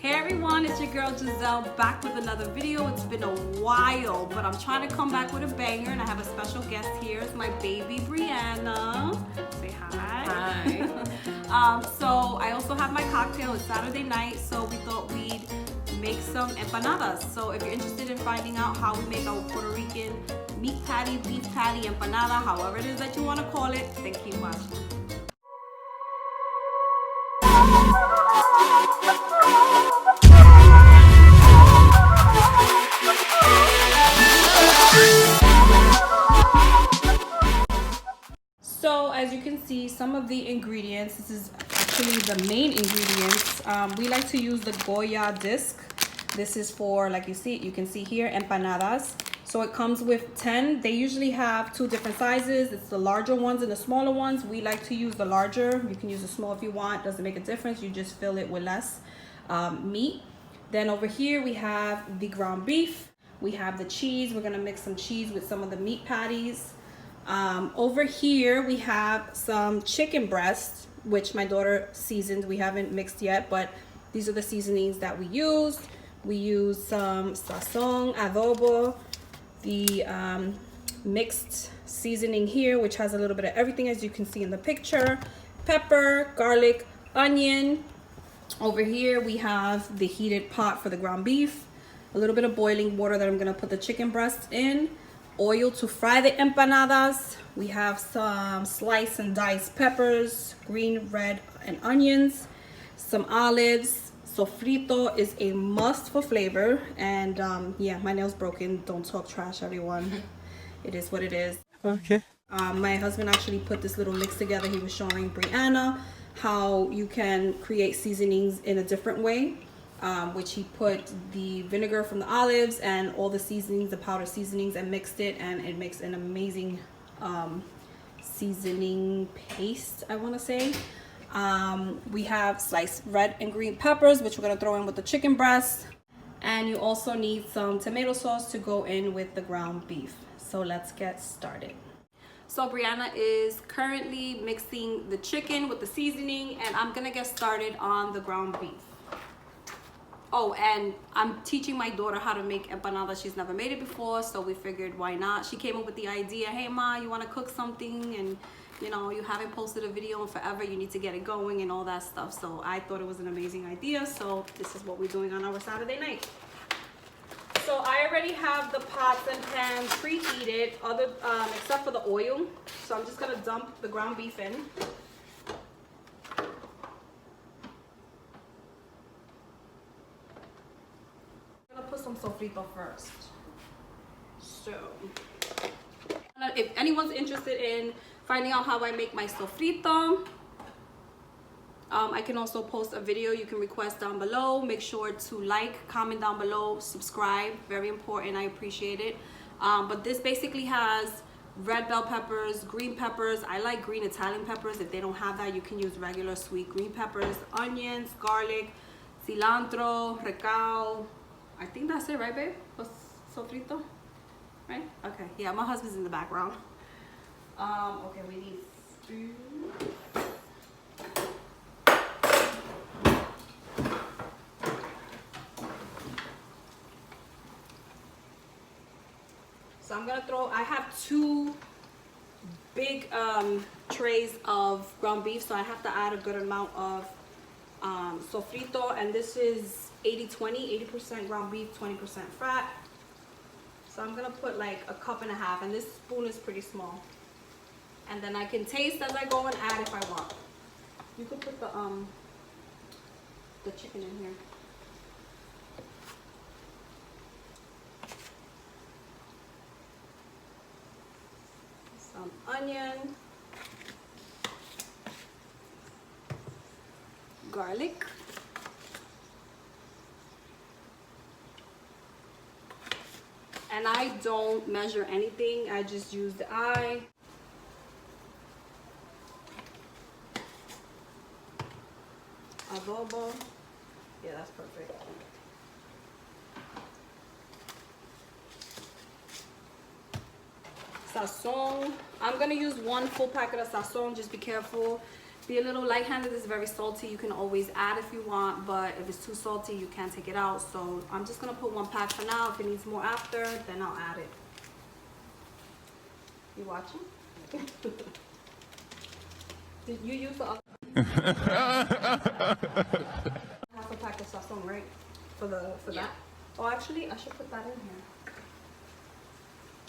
Hey everyone, it's your girl Giselle back with another video. It's been a while, but I'm trying to come back with a banger, and I have a special guest here. It's my baby Brianna. Say hi. Hi. So I also have my cocktail. It's Saturday night, so we thought we'd make some empanadas. So if you're interested in finding out how we make our Puerto Rican meat patty, beef patty, empanada, however it is that you want to call it, then keep watching. So as you can see, some of the ingredients, this is actually the main ingredients. We like to use the Goya disc. This is for, like you can see here, empanadas. So it comes with 10. They usually have two different sizes. It's the larger ones and the smaller ones. We like to use the larger. You can use the small if you want. Doesn't make a difference. You just fill it with less meat. Then over here we have the ground beef. We have the cheese. We're gonna mix some cheese with some of the meat patties. Over here we have some chicken breasts, which my daughter seasoned. We haven't mixed yet, but these are the seasonings that we used. We use some sazon, adobo, the mixed seasoning here, which has a little bit of everything, as you can see in the picture: pepper, garlic, onion. Over here we have the heated pot for the ground beef, a little bit of boiling water that I'm gonna put the chicken breasts in, oil to fry the empanadas. We have some sliced and diced peppers, green, red, and onions, some olives. Sofrito is a must for flavor. And yeah, my nail's broken. Don't talk trash, everyone. It is what it is. Okay. My husband actually put this little mix together. He was showing Brianna how you can create seasonings in a different way. Which he put the vinegar from the olives and all the seasonings, the powder seasonings, and mixed it, and it makes an amazing seasoning paste, I want to say. We have sliced red and green peppers, which we're going to throw in with the chicken breast, and you also need some tomato sauce to go in with the ground beef. So let's get started. So Brianna is currently mixing the chicken with the seasoning, and I'm going to get started on the ground beef. Oh, and I'm teaching my daughter how to make empanadas. She's never made it before, so we figured why not. She came up with the idea, hey Ma, you want to cook something, and you know, you haven't posted a video in forever, you need to get it going and all that stuff. So I thought it was an amazing idea, so this is what we're doing on our Saturday night. So I already have the pots and pans preheated, except for the oil. So I'm just gonna dump the ground beef in. Put some sofrito first. So if anyone's interested in finding out how I make my sofrito, I can also post a video. You can request down below. Make sure to like, comment down below, subscribe, very important. I appreciate it. But this basically has red bell peppers, green peppers. I like green Italian peppers. If they don't have that, you can use regular sweet green peppers, onions, garlic, cilantro, recao. I think that's it, right, babe? Sofrito, right? Okay, yeah, my husband's in the background. Okay, we need food. So I'm gonna I have two big trays of ground beef, so I have to add a good amount of sofrito, and this is 80-20, 80% ground beef, 20% fat. So I'm gonna put like a cup and a half, and this spoon is pretty small. And then I can taste as I go and add if I want. You could put the chicken in here. Some onion, garlic, and I don't measure anything. I just use the eye. Adobo. Yeah, that's perfect. Sazon. I'm gonna use one full packet of sazon. Just be careful. be a little light-handed. This is very salty. You can always add if you want, but if it's too salty, you can't take it out. So I'm just gonna put 1 pack for now. If it needs more after, then I'll add it. You watching? Did you use the other? Half a pack of sazon, right? For that? Oh, actually, I should put that in here.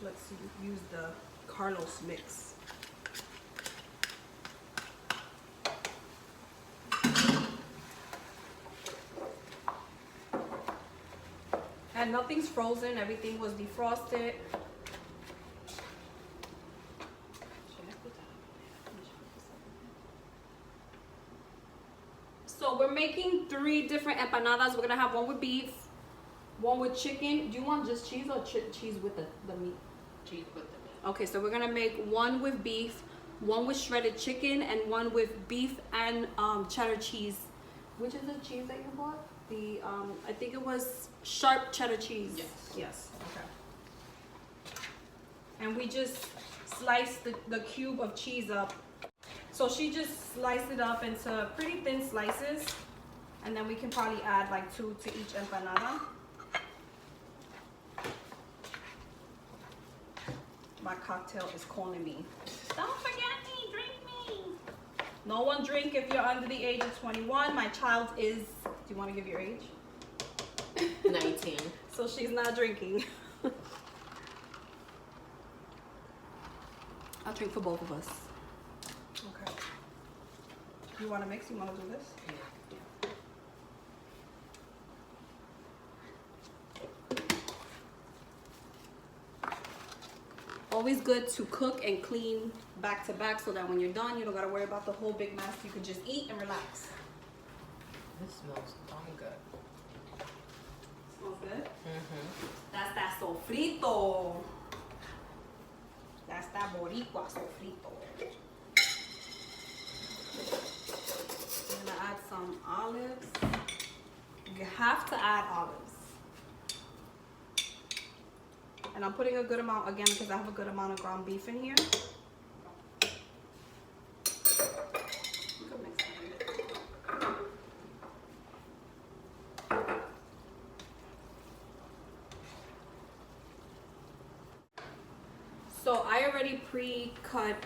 Let's see, use the Carlos mix. And nothing's frozen, everything was defrosted. So we're making 3 different empanadas. We're gonna have one with beef, one with chicken. Do you want just cheese or cheese with the meat? Cheese with the meat. Okay, so we're gonna make one with beef, one with shredded chicken, and one with beef and cheddar cheese. Which is the cheese that you bought? The I think it was sharp cheddar cheese. Yes. Yes. Okay. And we just sliced the cube of cheese up. So she just sliced it up into pretty thin slices, and then we can probably add like 2 to each empanada. My cocktail is calling me. Don't forget me, drink me. No one drink if you're under the age of 21. My child is, do you want to give your age? 19. So she's not drinking. I'll drink for both of us. Okay. You want to mix? You want to do this? Yeah. Always good to cook and clean back to back so that when you're done, you don't got to worry about the whole big mess. You can just eat and relax. This smells damn good. Smells good? Mm-hmm. That's that sofrito. That's that boricua sofrito. I'm gonna add some olives. You have to add olives. And I'm putting a good amount again because I have a good amount of ground beef in here. You can mix that in. So I already pre-cut,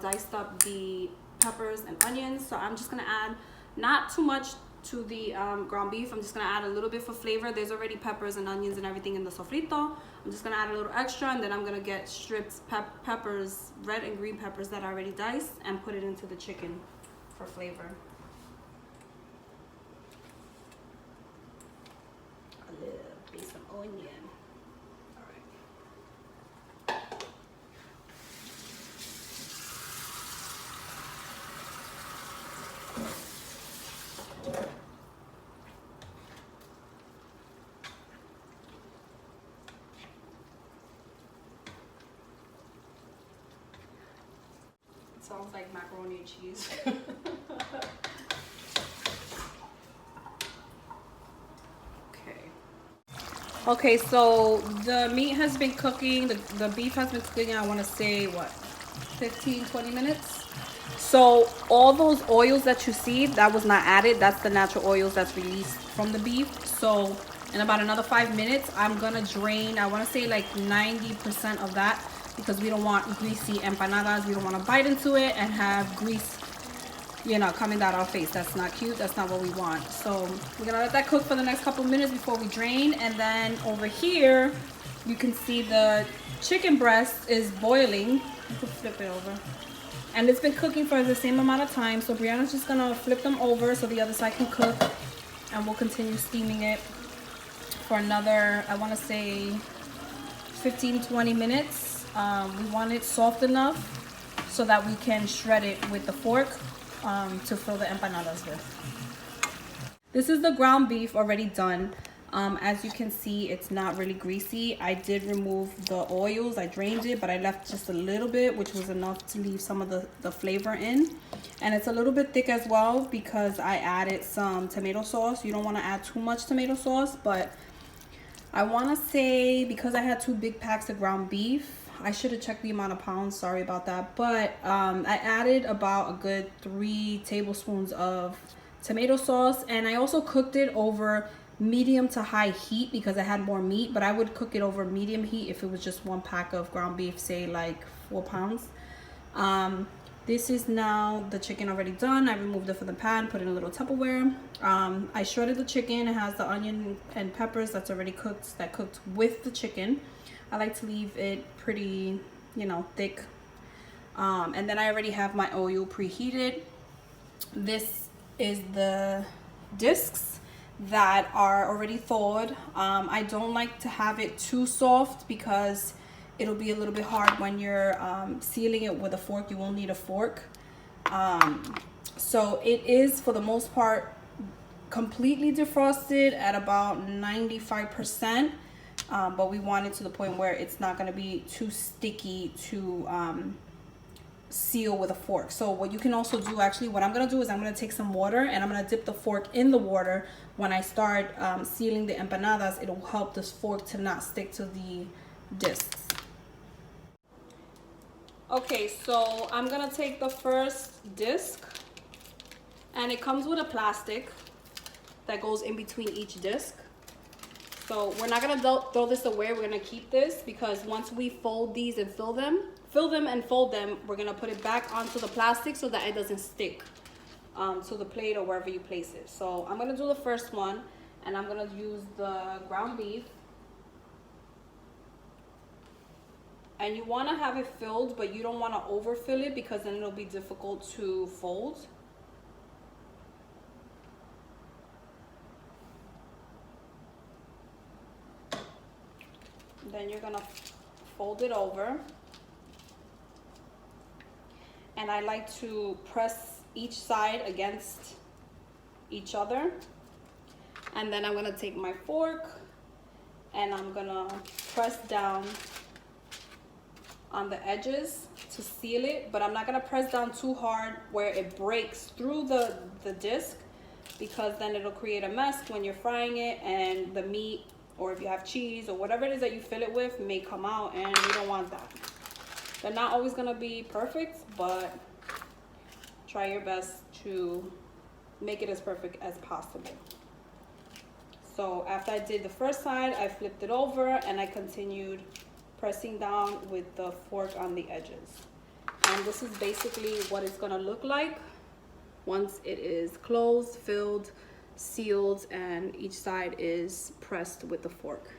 diced up the peppers and onions. So I'm just gonna add not too much to the ground beef. I'm just gonna add a little bit for flavor. There's already peppers and onions and everything in the sofrito. I'm just gonna add a little extra, and then I'm gonna get stripped peppers, red and green peppers that I already diced, and put it into the chicken for flavor. A little bit of onion. All right. Sounds like macaroni and cheese. Okay, so the meat has been cooking, the beef has been cooking, I want to say, what, 15-20 minutes? So all those oils that you see, that was not added. That's the natural oils that's released from the beef. So in about another 5 minutes, I'm going to drain, I want to say like 90% of that, because we don't want greasy empanadas. We don't want to bite into it and have grease, you know, coming down our face. That's not cute. That's not what we want. So we're gonna let that cook for the next couple of minutes before we drain. And then over here, you can see the chicken breast is boiling. You can flip it over. And it's been cooking for the same amount of time. So Brianna's just gonna flip them over so the other side can cook. And we'll continue steaming it for another, I wanna say 15-20 minutes. We want it soft enough so that we can shred it with the fork to fill the empanadas with. This is the ground beef already done. As you can see, it's not really greasy. I did remove the oils. I drained it, but I left just a little bit, which was enough to leave some of the flavor in. And it's a little bit thick as well because I added some tomato sauce. You don't want to add too much tomato sauce, but I want to say because I had 2 big packs of ground beef, I should have checked the amount of pounds, sorry about that, but I added about a good 3 tablespoons of tomato sauce, and I also cooked it over medium to high heat because I had more meat, but I would cook it over medium heat if it was just 1 pack of ground beef, say like 4 pounds. This is now the chicken already done. I removed it from the pan, put it in a little Tupperware. I shredded the chicken. It has the onion and peppers that's already cooked, that cooked with the chicken. I like to leave it pretty, you know, thick. And then I already have my oil preheated. This is the discs that are already thawed. I don't like to have it too soft because it'll be a little bit hard when you're sealing it with a fork. You will need a fork. So it is, for the most part, completely defrosted at about 95%. But we want it to the point where it's not going to be too sticky to seal with a fork. So what you can also do, actually, what I'm going to do is I'm going to take some water and I'm going to dip the fork in the water. When I start sealing the empanadas, it'll help this fork to not stick to the discs. Okay, so I'm going to take the first disc, and it comes with a plastic that goes in between each disc. So we're not gonna throw this away. We're gonna keep this because once we fold these and fill them and fold them, we're gonna put it back onto the plastic so that it doesn't stick to the plate or wherever you place it. So I'm gonna do the first one, and I'm gonna use the ground beef. And you wanna have it filled, but you don't wanna overfill it because then it'll be difficult to fold. Then you're gonna fold it over, and I like to press each side against each other, and then I'm gonna take my fork and I'm gonna press down on the edges to seal it, but I'm not gonna press down too hard where it breaks through the disc, because then it'll create a mess when you're frying it, and the meat, or if you have cheese or whatever it is that you fill it with, may come out, and you don't want that. They're not always gonna be perfect, but try your best to make it as perfect as possible. So after I did the first side, I flipped it over and I continued pressing down with the fork on the edges. And this is basically what it's gonna look like once it is closed, filled, sealed, and each side is pressed with the fork.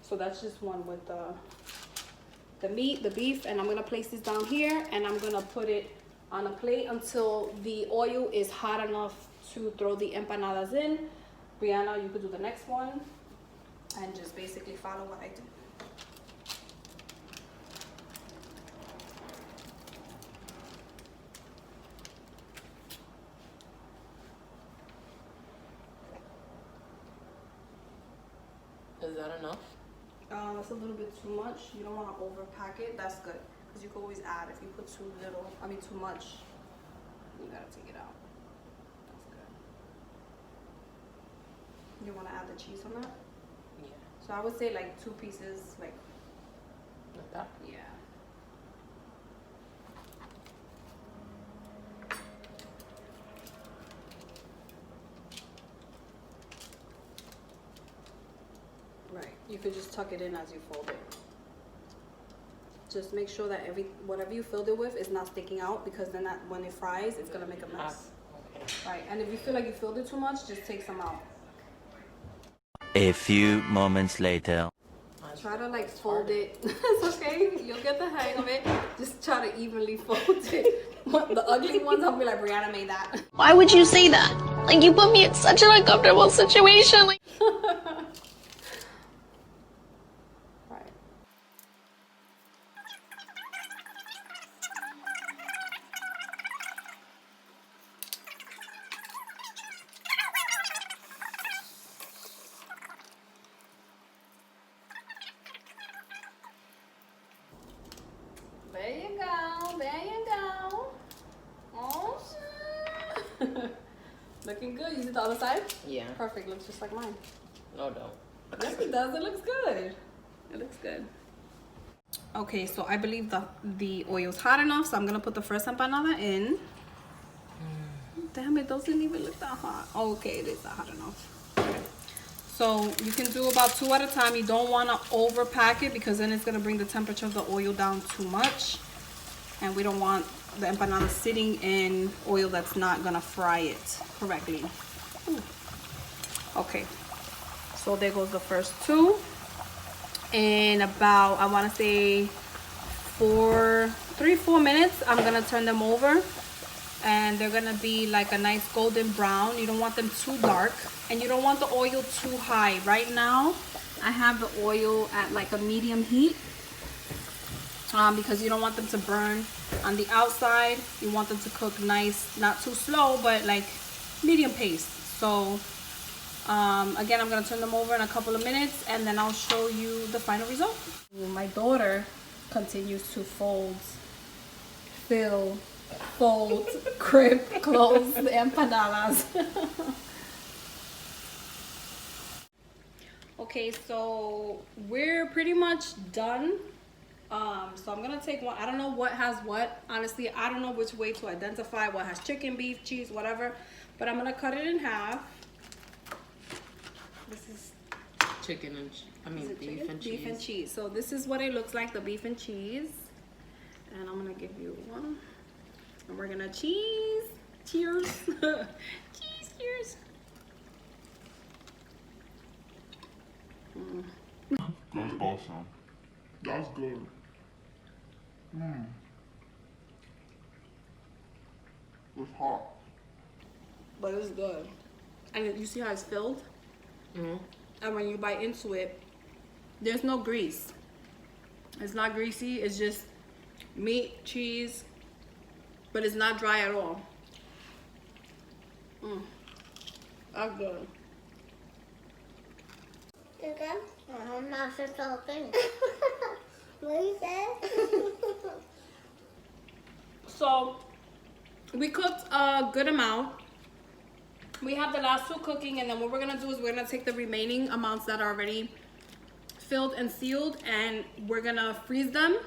So that's just one with the meat, the beef, and I'm gonna place this down here, and I'm gonna put it on a plate until the oil is hot enough to throw the empanadas in. Brianna, you could do the next one and just basically follow what I do. Is that enough? It's a little bit too much. You don't want to overpack it. That's good, because you can always add. If you put too much, you gotta take it out. That's good. You want to add the cheese on that? Yeah. So I would say like 2 pieces, like that? Yeah. Right. You could just tuck it in as you fold it. Just make sure that whatever you filled it with is not sticking out, because then when it fries, it's gonna make a mess. Okay. Right. And if you feel like you filled it too much, just take some out. A few moments later. Try to like fold it. It's okay. You'll get the hang of it. Just try to evenly fold it. The ugly ones, I'll be like, Brianna made that. Why would you say that? Like, you put me in such an uncomfortable situation. Like, Right. There you go. There you go. Oh, shit. Looking good. You did the other side? Yeah. Perfect. Looks just like mine. No, don't. Yes, it does. It looks good. It looks good. Okay, so I believe the oil's hot enough, so I'm gonna put the first empanada in. Damn, it doesn't even look that hot. Okay, it is not hot enough. So you can do about 2 at a time. You don't want to overpack it because then it's gonna bring the temperature of the oil down too much, and we don't want the empanada sitting in oil that's not gonna fry it correctly. Ooh. Okay, so there goes the first 2. In about, I want to say 3-4 minutes, I'm gonna turn them over, and they're gonna be like a nice golden brown. You don't want them too dark, and you don't want the oil too high. Right now I have the oil at like a medium heat, because you don't want them to burn on the outside. You want them to cook nice, not too slow, but like medium pace. So again, I'm gonna turn them over in a couple of minutes, and then I'll show you the final result. My daughter continues to fold, crimp, close the empanadas. Okay, so we're pretty much done. So I'm gonna take one. I don't know what has what. Honestly, I don't know which way to identify what has chicken, beef, cheese, whatever. But I'm gonna cut it in half. This is Chicken and beef and cheese. Beef and cheese. So this is what it looks like, the beef and cheese. And I'm gonna give you one. And we're gonna cheers. Cheers. Cheers. That's awesome. That's good. It's hot. But it's good. And you see how it's filled? Mm-hmm. And when you bite into it, there's no grease. It's not greasy. It's just meat, cheese, but it's not dry at all. That's good. Okay. I'm not sure the whole thing. What you said? So we cooked a good amount. We have the last 2 cooking, and then what we're gonna do is we're gonna take the remaining amounts that are already filled and sealed, and we're gonna freeze them.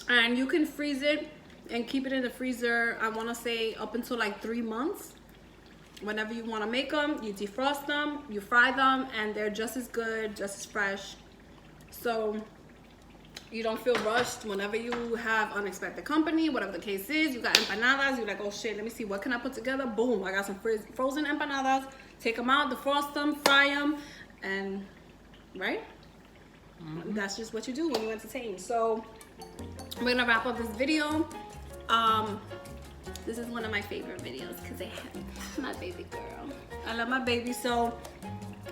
And you can freeze it and keep it in the freezer, I want to say up until like 3 months. Whenever you want to make them, you defrost them, you fry them, and they're just as good, just as fresh. So you don't feel rushed whenever you have unexpected company, whatever the case is. You got empanadas, you're like, oh shit, let me see, what can I put together? Boom, I got some frozen empanadas. Take them out, defrost them, fry them, and right? That's just what you do when you entertain. So we're gonna wrap up this video. This is one of my favorite videos because I have my baby girl. I love my baby. So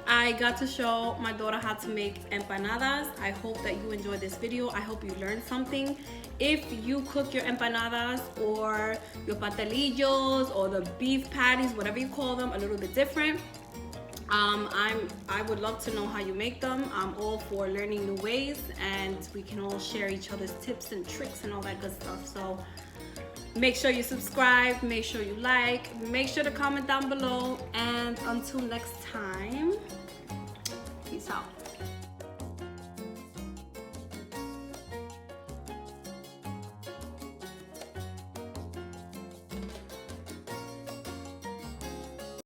I got to show my daughter how to make empanadas. I hope that you enjoyed this video. I hope you learned something. If you cook your empanadas or your pastelillos or the beef patties, whatever you call them, a little bit different, I would love to know how you make them. I'm all for learning new ways, and we can all share each other's tips and tricks and all that good stuff. So make sure you subscribe, make sure you like, make sure to comment down below, and until next time, peace out.